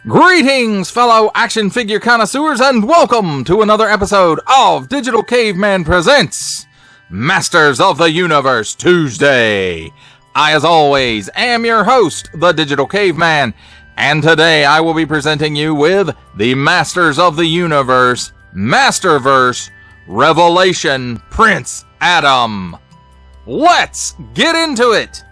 Greetings, fellow action figure connoisseurs, and welcome to another episode of Digital Caveman Presents Masters of the Universe Tuesday. I, as always, am your host, the Digital Caveman, and today I will be presenting you with the Masters of the Universe Masterverse Revelation Prince Adam. Let's get into it!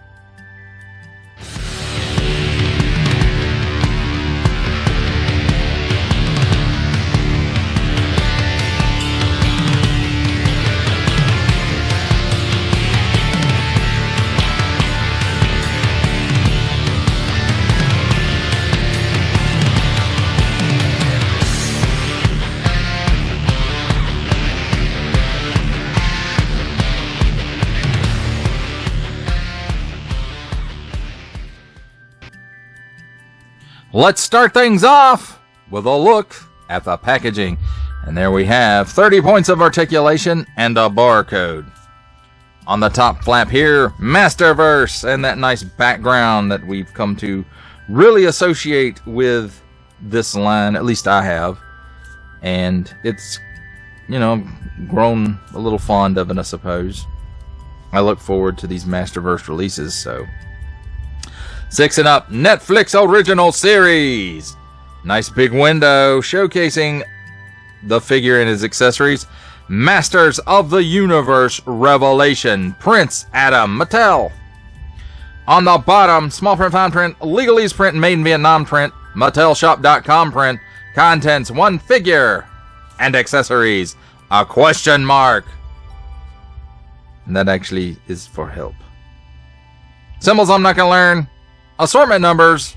Let's start things off with a look at the packaging. And there we have 30 points of articulation and a barcode. On the top flap here, Masterverse, and that nice background that we've come to really associate with this line, at least I have. And it's, grown a little fond of it, I suppose. I look forward to these Masterverse releases, so... 6 and Up Netflix original series. Nice big window showcasing the figure and his accessories. Masters of the Universe Revelation Prince Adam Mattel. On the bottom, small print, fine print, legalese print, made in Vietnam print, MattelShop.com print. Contents: 1 figure and accessories. A question mark. And that actually is for help. Symbols I'm not going to learn. Assortment numbers,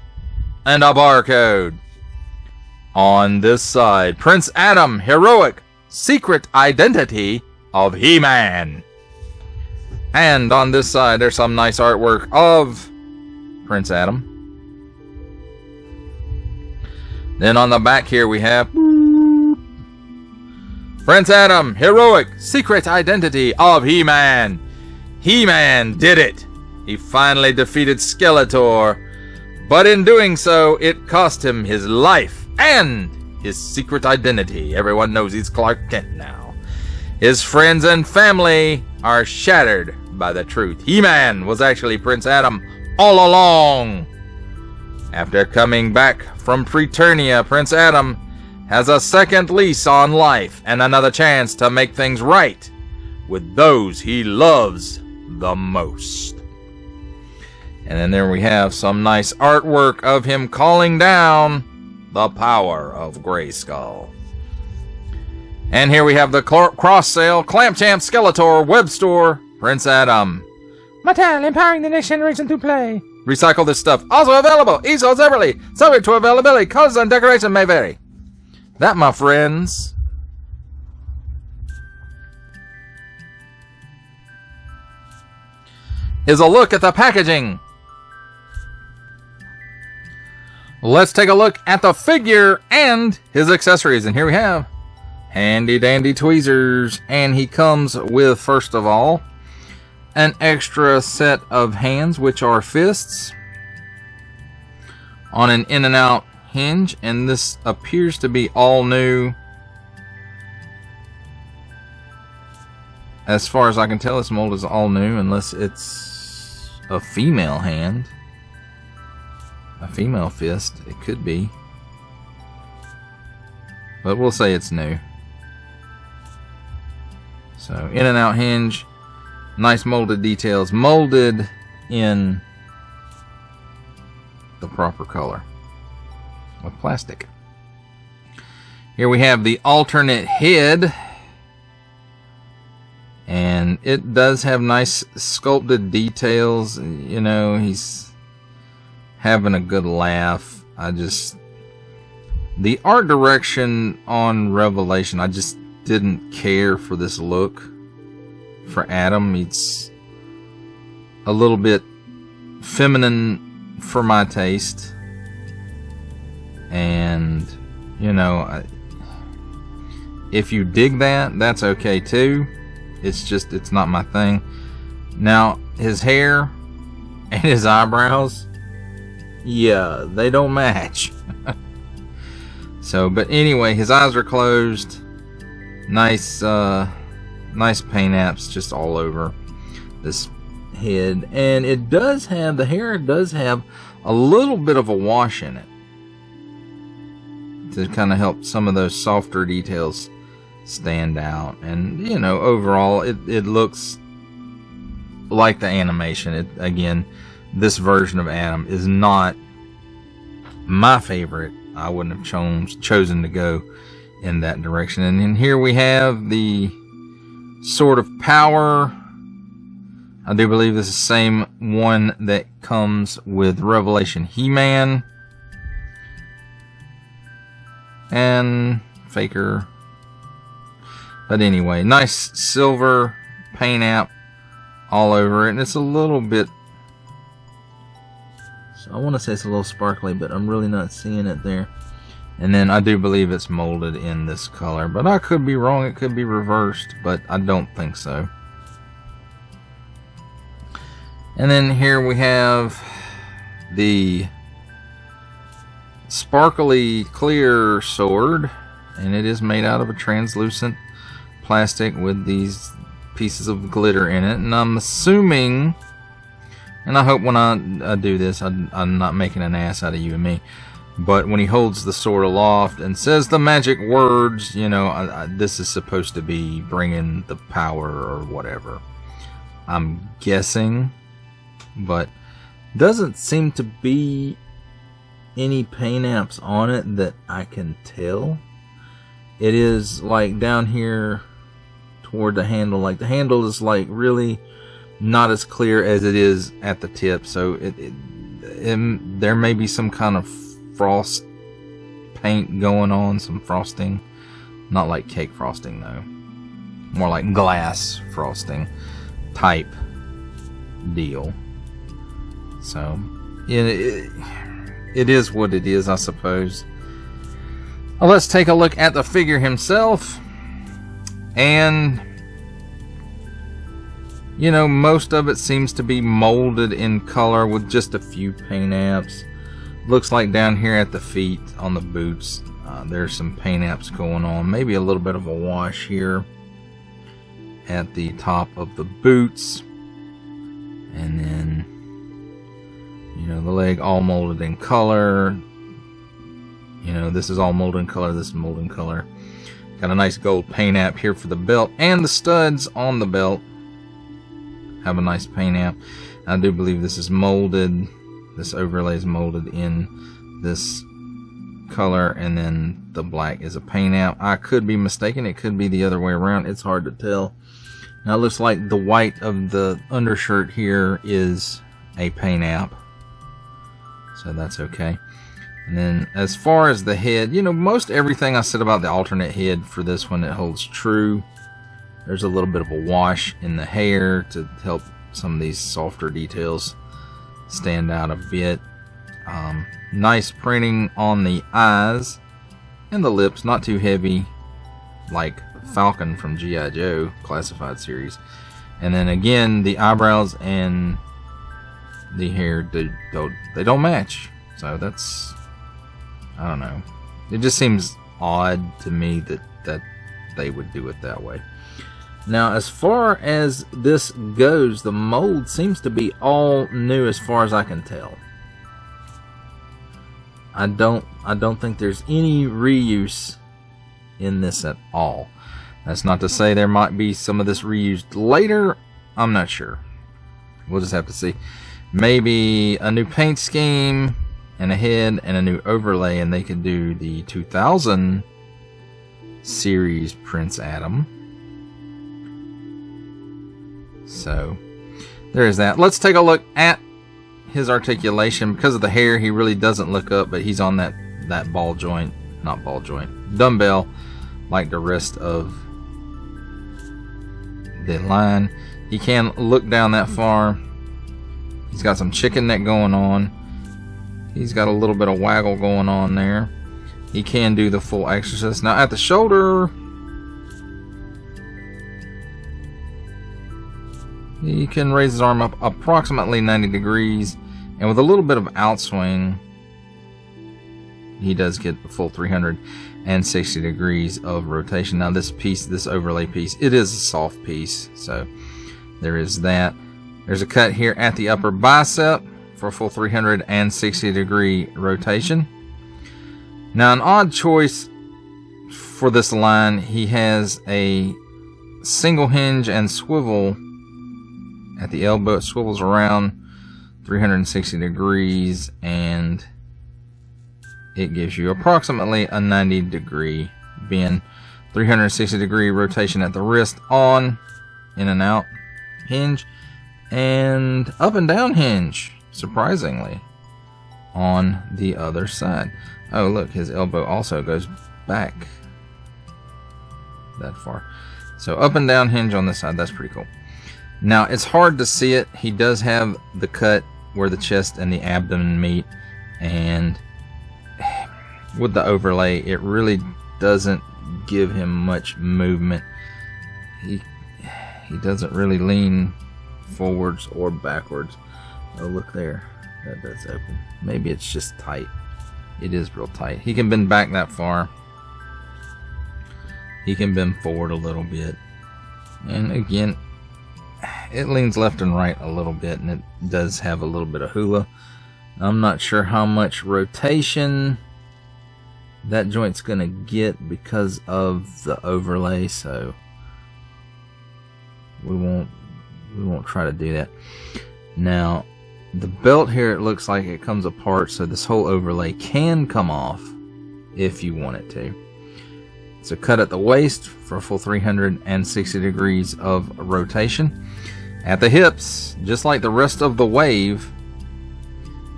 and a barcode. On this side, Prince Adam, heroic, secret identity of He-Man. And on this side, there's some nice artwork of Prince Adam. Then on the back here we have Prince Adam, heroic, secret identity of He-Man. He-Man did it. He finally defeated Skeletor, but in doing so, it cost him his life and his secret identity. Everyone knows he's Clark Kent now. His friends and family are shattered by the truth. He-Man was actually Prince Adam all along. After coming back from Preternia, Prince Adam has a second lease on life and another chance to make things right with those he loves the most. And then there we have some nice artwork of him calling down the power of Grayskull. And here we have the cross-sale Clamp Champ Skeletor Web Store Prince Adam. Mattel, empowering the next generation to play. Recycle this stuff. Also available. Easel separately. Subject to availability. Colors and decoration may vary. That, my friends, is a look at the packaging. Let's take a look at the figure and his accessories. And here we have handy dandy tweezers. And he comes with, first of all, an extra set of hands, which are fists, on an in and out hinge. And this appears to be all new. As far as I can tell, this mold is all new, unless it's a female hand. A female fist, it could be. But we'll say it's new. So, in and out hinge. Nice molded details. Molded in the proper color. With plastic. Here we have the alternate head. And it does have nice sculpted details. He's having a good laugh. The art direction on Revelation, I just didn't care for this look for Adam. It's a little bit feminine for my taste. And, if you dig that, that's okay too. It's not my thing. Now, his hair and his eyebrows, yeah, they don't match. So, but anyway, his eyes are closed. Nice, nice paint apps just all over this head. And it does have, the hair does have a little bit of a wash in it to kind of help some of those softer details stand out. And, you know, overall, it looks like the animation. Again, this version of Adam is not my favorite. I wouldn't have chosen to go in that direction. And then here we have the Sword of Power. I do believe this is the same one that comes with Revelation He-Man and Faker. But anyway, nice silver paint app all over it. And it's a little bit, so I want to say it's a little sparkly, but I'm really not seeing it there. And then I do believe it's molded in this color, but I could be wrong. It could be reversed, but I don't think so. And then here we have the sparkly clear sword, and it is made out of a translucent plastic with these pieces of glitter in it. And I'm assuming, and I hope when I do this, I'm not making an ass out of you and me, but when he holds the sword aloft and says the magic words, you know, this is supposed to be bringing the power or whatever. I'm guessing, but doesn't seem to be any paint apps on it that I can tell. It is like down here toward the handle, like the handle is like really not as clear as it is at the tip, so there may be some kind of frost paint going on, some frosting, not like cake frosting though, more like glass frosting type deal. So it is what it is, I suppose. Well, let's take a look at the figure himself. And you know, most of it seems to be molded in color with just a few paint apps. Looks like down here at the feet on the boots, there's some paint apps going on. Maybe a little bit of a wash here at the top of the boots. And then, you know, the leg all molded in color. You know, this is all molded in color, this is molded in color. Got a nice gold paint app here for the belt, and the studs on the belt have a nice paint app. I do believe this is molded. This overlay is molded in this color, and then the black is a paint app. I could be mistaken. It could be the other way around. It's hard to tell. Now it looks like the white of the undershirt here is a paint app, so that's okay. And then as far as the head, you know, most everything I said about the alternate head for this one, it holds true. There's a little bit of a wash in the hair to help some of these softer details stand out a bit. Nice printing on the eyes and the lips, not too heavy like Falcon from G.I. Joe Classified series. And then again, the eyebrows and the hair, they don't match. So that's, I don't know. It just seems odd to me that they would do it that way. Now, as far as this goes, the mold seems to be all new as far as I can tell. I don't think there's any reuse in this at all. That's not to say there might be some of this reused later. I'm not sure. We'll just have to see. Maybe a new paint scheme and a head and a new overlay, and they could do the 2000 series Prince Adam. So there is that. Let's take a look at his articulation. Because of the hair, he really doesn't look up, but he's on that ball joint, not ball joint, dumbbell, like the rest of the line. He can look down that far. He's got some chicken neck going on. He's got a little bit of waggle going on there. He can do the full exorcist. Now at the shoulder, he can raise his arm up approximately 90 degrees, and with a little bit of outswing, he does get the full 360 degrees of rotation. Now this piece, this overlay piece, it is a soft piece, so there is that. There's a cut here at the upper bicep for a full 360 degree rotation. Now an odd choice for this line, he has a single hinge and swivel at the elbow. It swivels around 360 degrees and it gives you approximately a 90 degree bend. 360 degree rotation at the wrist, on, in and out hinge, and up and down hinge, surprisingly, on the other side. Oh look, his elbow also goes back that far. So up and down hinge on this side, that's pretty cool. Now it's hard to see it. He does have the cut where the chest and the abdomen meet, and with the overlay it really doesn't give him much movement. He doesn't really lean forwards or backwards. Oh look there, that does open. Maybe it's just tight. It is real tight. He can bend back that far. He can bend forward a little bit, and again it leans left and right a little bit, and it does have a little bit of hula. I'm not sure how much rotation that joint's gonna get because of the overlay, so we won't try to do that. Now the belt here, it looks like it comes apart, so this whole overlay can come off if you want it to. It's a cut at the waist for a full 360 degrees of rotation. At the hips, just like the rest of the wave,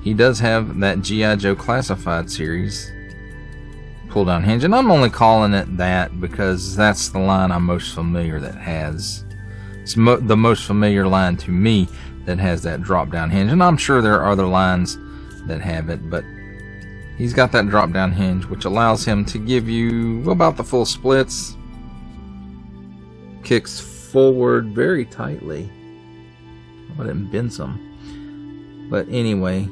he does have that G.I. Joe Classified series pull down hinge, and I'm only calling it that because that's the line I'm most familiar that has. It's the most familiar line to me that has that drop down hinge, and I'm sure there are other lines that have it, but he's got that drop down hinge, which allows him to give you about the full splits. Kicks forward very tightly. I didn't bend some, but anyway,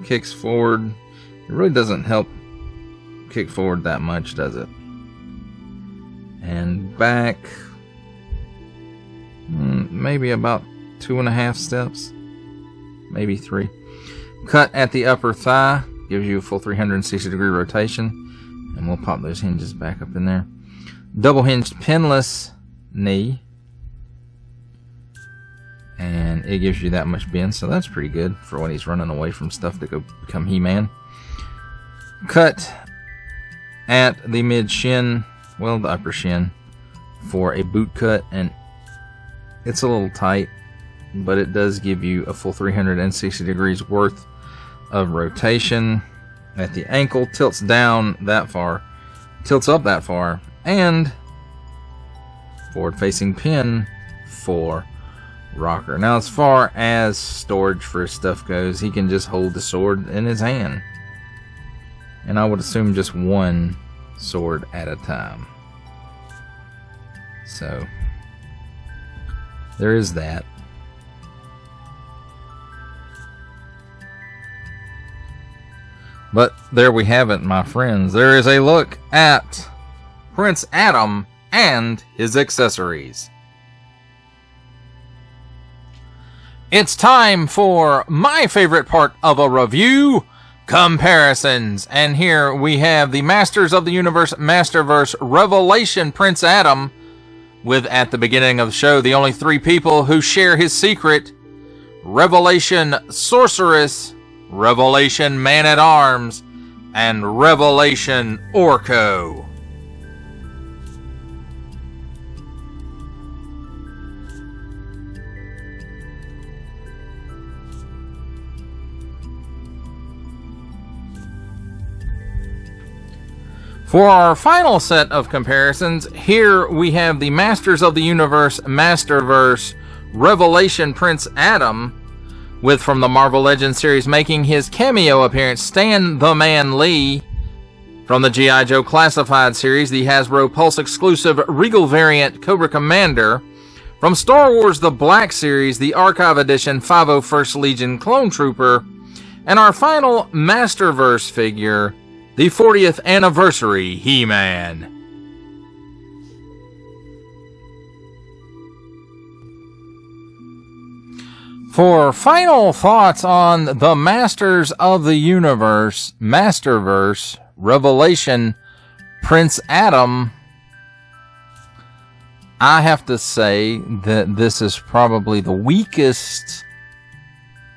kicks forward. It really doesn't help kick forward that much, does it? And back, maybe about 2.5 steps, maybe 3. Cut at the upper thigh, gives you a full 360 degree rotation, and we'll pop those hinges back up in there. Double hinged pinless knee, and it gives you that much bend, so that's pretty good for when he's running away from stuff to go become He-Man. Cut at the mid shin, well, the upper shin, for a boot cut, and it's a little tight, but it does give you a full 360 degrees worth of rotation. At the ankle, tilts down that far, tilts up that far, and forward facing pin for rocker. Now as far as storage for his stuff goes, he can just hold the sword in his hand, and I would assume just one sword at a time. So there is that. But there we have it, my friends. There is a look at Prince Adam and his accessories. It's time for my favorite part of a review, comparisons. And here we have the Masters of the Universe Masterverse Revelation Prince Adam, with, at the beginning of the show, the only 3 people who share his secret: Revelation Sorceress, Revelation Man-at-Arms, and Revelation Orko. For our final set of comparisons, here we have the Masters of the Universe Masterverse Revelation Prince Adam, with, from the Marvel Legends series, making his cameo appearance, Stan the Man Lee. From the G.I. Joe Classified series, the Hasbro Pulse exclusive Regal variant Cobra Commander. From Star Wars The Black Series, the Archive Edition 501st Legion Clone Trooper. And our final Masterverse figure, the 40th anniversary He-Man. For final thoughts on the Masters of the Universe, Masterverse, Revelation, Prince Adam, I have to say that this is probably the weakest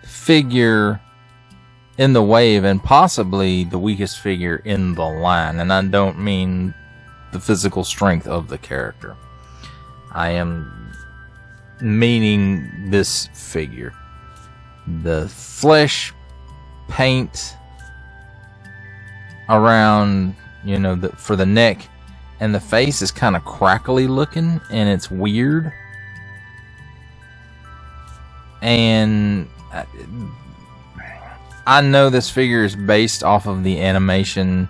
figure in the wave and possibly the weakest figure in the line. And I don't mean the physical strength of the character. I am meaning this figure. The flesh paint around, you know, for the neck and the face is kind of crackly looking and it's weird. And I know this figure is based off of the animation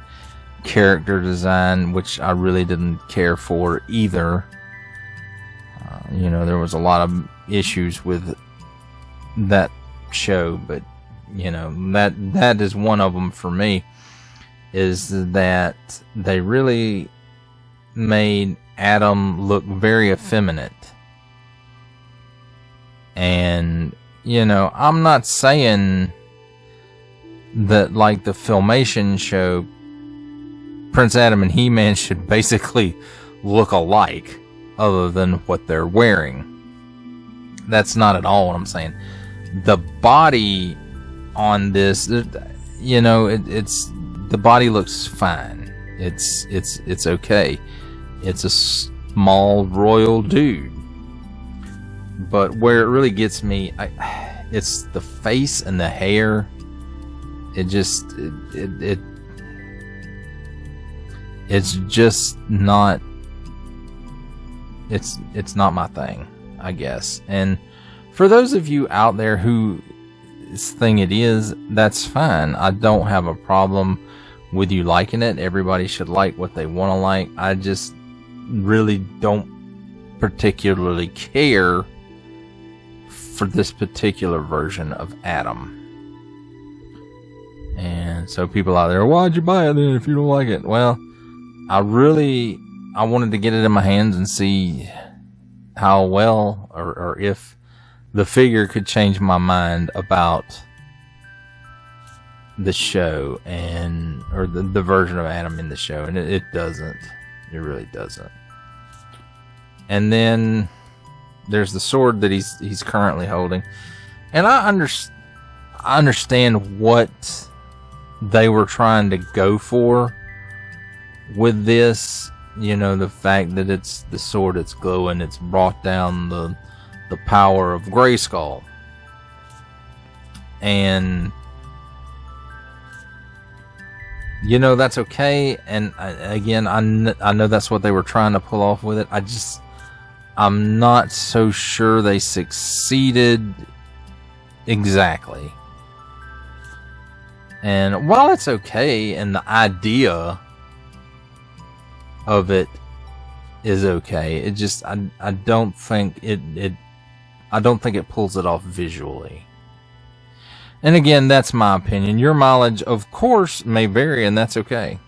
character design, which I really didn't care for either. You know, there was a lot of issues with that show, but you know, that is one of them for me, is that they really made Adam look very effeminate. And you know, I'm not saying that like the Filmation show, Prince Adam and He-Man should basically look alike other than what they're wearing. That's not at all what I'm saying. The body on this, you know, it's the body looks fine. It's okay. It's a small royal dude. But where it really gets me, it's the face and the hair. It just it's just not. It's not my thing, I guess. And for those of you out there who think it is, that's fine. I don't have a problem with you liking it. Everybody should like what they want to like. I just really don't particularly care for this particular version of Adam. And so people out there, why'd you buy it then if you don't like it? Well, I wanted to get it in my hands and see how well or if the figure could change my mind about the show or the version of Adam in the show, and it doesn't. It really doesn't. And then there's the sword that he's currently holding, and I understand what they were trying to go for with this. You know, the fact that it's the sword that's glowing, it's brought down the power of Grayskull. And you know, that's okay. And I know that's what they were trying to pull off with it. I'm not so sure they succeeded exactly. And while it's okay and the idea of it is okay, it just I don't think it pulls it off visually. And again, that's my opinion. Your mileage, of course, may vary, and that's okay.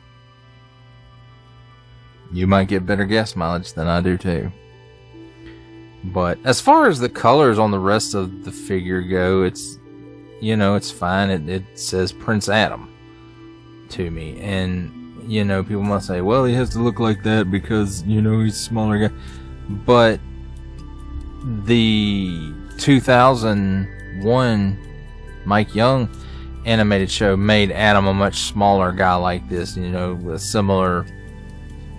You might get better gas mileage than I do too. But as far as the colors on the rest of the figure go, it's, you know, it's fine. It says Prince Adam to me. And, you know, people must say, well, he has to look like that because, you know, he's a smaller guy. But the 2001 Mike Young animated show made Adam a much smaller guy like this, you know, with similar,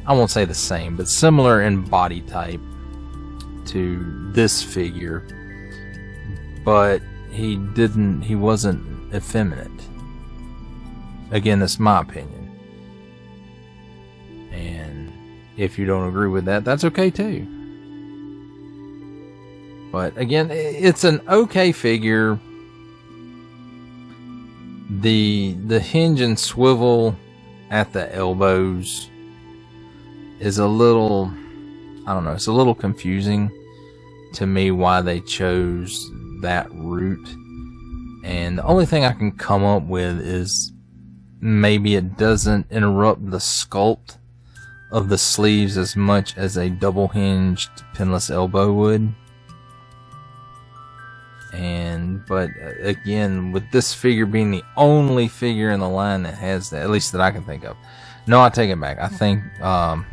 I won't say the same, but similar in body type to this figure. But he wasn't effeminate. Again, that's my opinion. And if you don't agree with that, that's okay too. But again, it's an okay figure. The hinge and swivel at the elbows is a little, I don't know, it's a little confusing to me why they chose that route. And the only thing I can come up with is maybe it doesn't interrupt the sculpt of the sleeves as much as a double hinged pinless elbow would. But again, with this figure being the only figure in the line that has that, at least that I can think of. No, I take it back. I think oh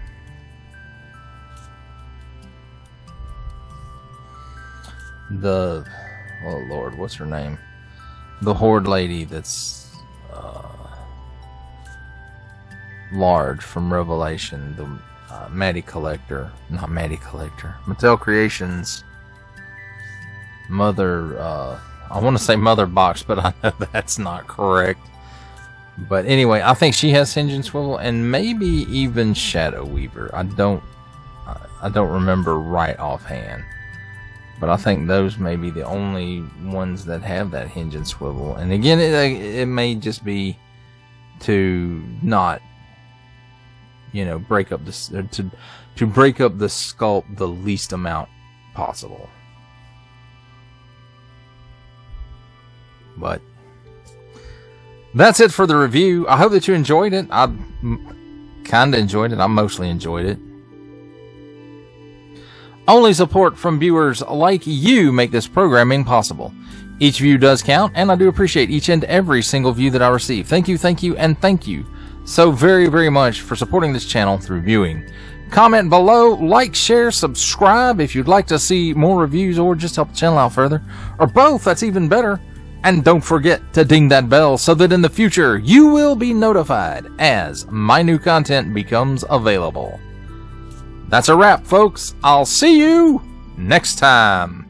Lord, what's her name? The Horde lady that's large from Revelation, the Mattel Collector, Mattel Creations mother, I want to say mother box, but I know that's not correct. But anyway, I think she has hinge and swivel, and maybe even Shadow Weaver. I don't remember right offhand, but I think those may be the only ones that have that hinge and swivel. And again, it may just be to not, break up this, to break up the sculpt the least amount possible. But that's it for the review. I hope that you enjoyed it. I kind of enjoyed it. I mostly enjoyed it. Only support from viewers like you make this programming possible. Each view does count, and I do appreciate each and every single view that I receive. Thank you, and thank you so very, very much for supporting this channel through viewing. Comment below, like, share, subscribe if you'd like to see more reviews or just help the channel out further. Or both, that's even better. And don't forget to ding that bell so that in the future you will be notified as my new content becomes available. That's a wrap, folks. I'll see you next time.